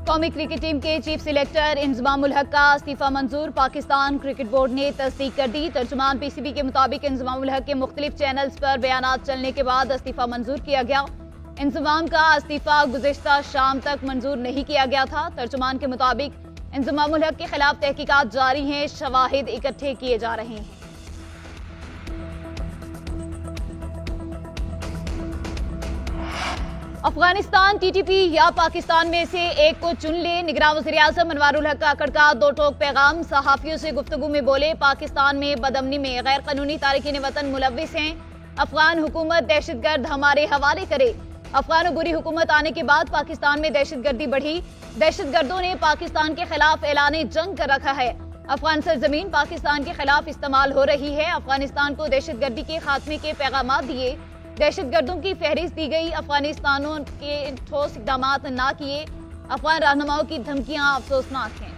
قومی cricket team کے chief selector انضمام الحق کا استعفی منظور، پاکستان کرکٹ بورڈ نے تصدیق کر دی۔ ترجمان پی سی بی کے مطابق انضمام الحق کے مختلف چینلز پر بیانات چلنے کے بعد استعفی منظور کیا گیا۔ انضمام کا استعفی گزشتہ شام تک منظور نہیں کیا گیا تھا۔ ترجمان کے مطابق انضمام الحق کے خلاف تحقیقات جاری ہیں، شواہد اکٹھے کیے جا رہے ہیں۔ افغانستان ٹی ٹی پی یا پاکستان میں سے ایک کو چن لے، نگراں وزیر اعظم انوار الحق کاکڑ کا دو ٹوک پیغام۔ صحافیوں سے گفتگو میں بولے، پاکستان میں بدامنی میں غیر قانونی تارکین وطن ملوث ہیں، افغان حکومت دہشت گرد ہمارے حوالے کرے۔ افغان و بری حکومت آنے کے بعد پاکستان میں دہشت گردی بڑھی، دہشت گردوں نے پاکستان کے خلاف اعلان جنگ کر رکھا ہے، افغان سرزمین پاکستان کے خلاف استعمال ہو رہی ہے، افغانستان کو دہشت گردی کے خاتمے کے پیغامات دیے، دہشت گردوں کی فہرست دی گئی، افغانستانیوں کے ٹھوس اقدامات نہ کیے، افغان رہنماؤں کی دھمکیاں افسوسناک ہیں۔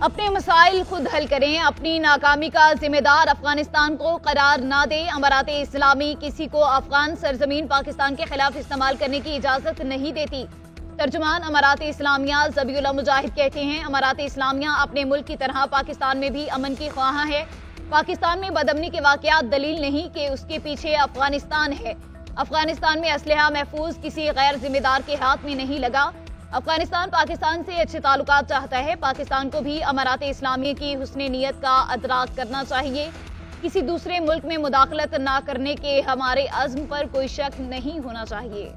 اپنے مسائل خود حل کریں، اپنی ناکامی کا ذمہ دار افغانستان کو قرار نہ دیں۔ امارات اسلامی کسی کو افغان سرزمین پاکستان کے خلاف استعمال کرنے کی اجازت نہیں دیتی۔ ترجمان امارات اسلامیہ ذبیح اللہ مجاہد کہتے ہیں، امارات اسلامیہ اپنے ملک کی طرح پاکستان میں بھی امن کی خواہاں ہے۔ پاکستان میں بدامنی کے واقعات دلیل نہیں کہ اس کے پیچھے افغانستان ہے۔ افغانستان میں اسلحہ محفوظ کسی غیر ذمہ دار کے ہاتھ میں نہیں لگا۔ افغانستان پاکستان سے اچھے تعلقات چاہتا ہے، پاکستان کو بھی امارات اسلامیہ کی حسن نیت کا ادراک کرنا چاہیے۔ کسی دوسرے ملک میں مداخلت نہ کرنے کے ہمارے عزم پر کوئی شک نہیں ہونا چاہیے۔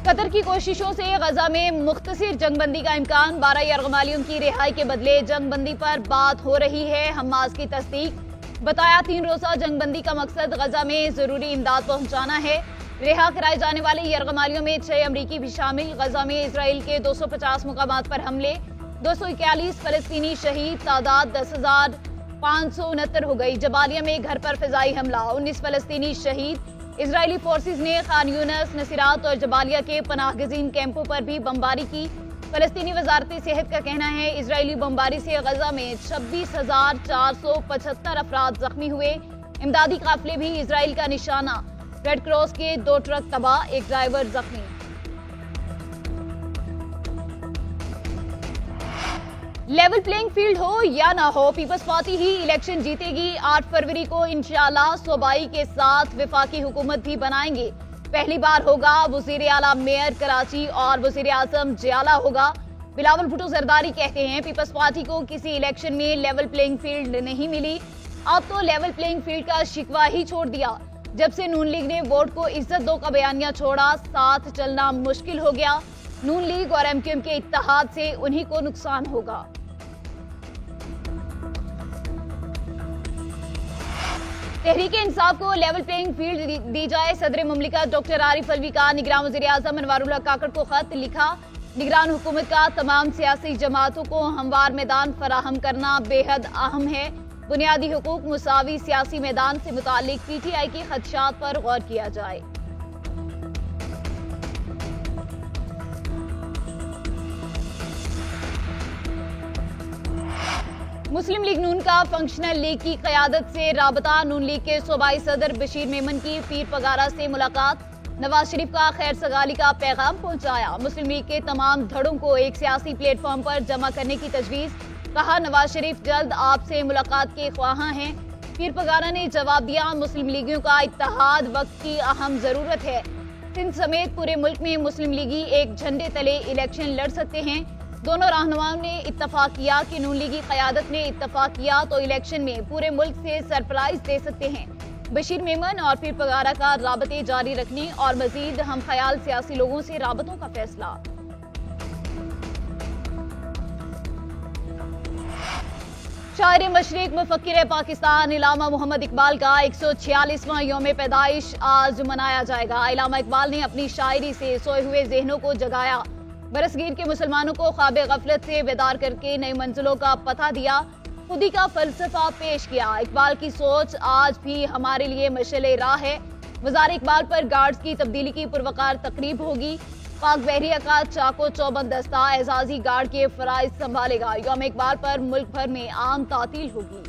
قطر کی کوششوں سے غزہ میں مختصر جنگ بندی کا امکان، 12 یرغمالیوں کی رہائی کے بدلے جنگ بندی پر بات ہو رہی ہے۔ حماس کی تصدیق، بتایا 3 روزہ جنگ بندی کا مقصد غزہ میں ضروری امداد پہنچانا ہے۔ رہا کرائے جانے والے یرغمالیوں میں 6 امریکی بھی شامل۔ غزہ میں اسرائیل کے 250 مقامات پر حملے، 241 فلسطینی شہید، تعداد 10,569 ہو گئی۔ جبالیہ میں گھر پر فضائی حملہ، 19 فلسطینی شہید۔ اسرائیلی فورسز نے خان یونس، نصیرات اور جبالیہ کے پناہ گزین کیمپوں پر بھی بمباری کی۔ فلسطینی وزارت صحت کا کہنا ہے اسرائیلی بمباری سے غزہ میں 26,475 افراد زخمی ہوئے۔ امدادی قافلے بھی اسرائیل کا نشانہ، ریڈ کراس کے 2 ٹرک تباہ، 1 ڈرائیور زخمی۔ لیول پلینگ فیلڈ ہو یا نہ ہو، پیپلز پارٹی ہی الیکشن جیتے گی۔ 8 فروری کو انشاءاللہ صوبائی کے ساتھ وفاقی حکومت بھی بنائیں گے۔ پہلی بار ہوگا وزیر اعلیٰ میئر کراچی اور وزیر اعظم جیالہ ہوگا۔ بلاول بھٹو زرداری کہتے ہیں پیپلز پارٹی کو کسی الیکشن میں لیول پلینگ فیلڈ نہیں ملی، اب تو لیول پلینگ فیلڈ کا شکوہ ہی چھوڑ دیا۔ جب سے نون لیگ نے ووٹ کو عزت دو کا بیانیہ چھوڑا، ساتھ چلنا مشکل ہو گیا۔ نون لیگ اور ایم کیو ایم کے اتحاد سے انہی کو نقصان ہوگا۔ تحریک انصاف کو لیول پلینگ فیلڈ دی جائے، صدر مملکت ڈاکٹر عارف علوی کا نگراں وزیر اعظم انوار الحق کاکڑ کو خط لکھا۔ نگران حکومت کا تمام سیاسی جماعتوں کو ہموار میدان فراہم کرنا بے حد اہم ہے۔ بنیادی حقوق، مساوی سیاسی میدان سے متعلق پی ٹی آئی کے خدشات پر غور کیا جائے۔ مسلم لیگ نون کا فنکشنل لیگ کی قیادت سے رابطہ، نون لیگ کے صوبائی صدر بشیر میمن کی پیر پگارا سے ملاقات، نواز شریف کا خیر سگالی کا پیغام پہنچایا۔ مسلم لیگ کے تمام دھڑوں کو ایک سیاسی پلیٹ فارم پر جمع کرنے کی تجویز، کہا نواز شریف جلد آپ سے ملاقات کے خواہاں ہیں۔ پیر پگارا نے جواب دیا، مسلم لیگیوں کا اتحاد وقت کی اہم ضرورت ہے۔ سندھ سمیت پورے ملک میں مسلم لیگی ایک جھنڈے تلے الیکشن لڑ سکتے ہیں۔ دونوں رہنماؤں نے اتفاق کیا کہ نون لیگی قیادت نے اتفاق کیا تو الیکشن میں پورے ملک سے سرپرائز دے سکتے ہیں۔ بشیر میمن اور پیر پگارا کا رابطے جاری رکھنے اور مزید ہم خیال سیاسی لوگوں سے رابطوں کا فیصلہ۔ شاعر مشرق، مفکر پاکستان علامہ محمد اقبال کا 146واں یوم پیدائش آج منایا جائے گا۔ علامہ اقبال نے اپنی شاعری سے سوئے ہوئے ذہنوں کو جگایا، برصغیر کے مسلمانوں کو خواب غفلت سے بیدار کر کے نئی منزلوں کا پتہ دیا، خودی کا فلسفہ پیش کیا۔ اقبال کی سوچ آج بھی ہمارے لیے مشعل راہ ہے۔ مزار اقبال پر گارڈز کی تبدیلی کی پروقار تقریب ہوگی۔ پاک بحریہ کا چاکو چوبند دستہ اعزازی گارڈ کے فرائض سنبھالے گا۔ یوم اقبال پر ملک بھر میں عام تعطیل ہوگی۔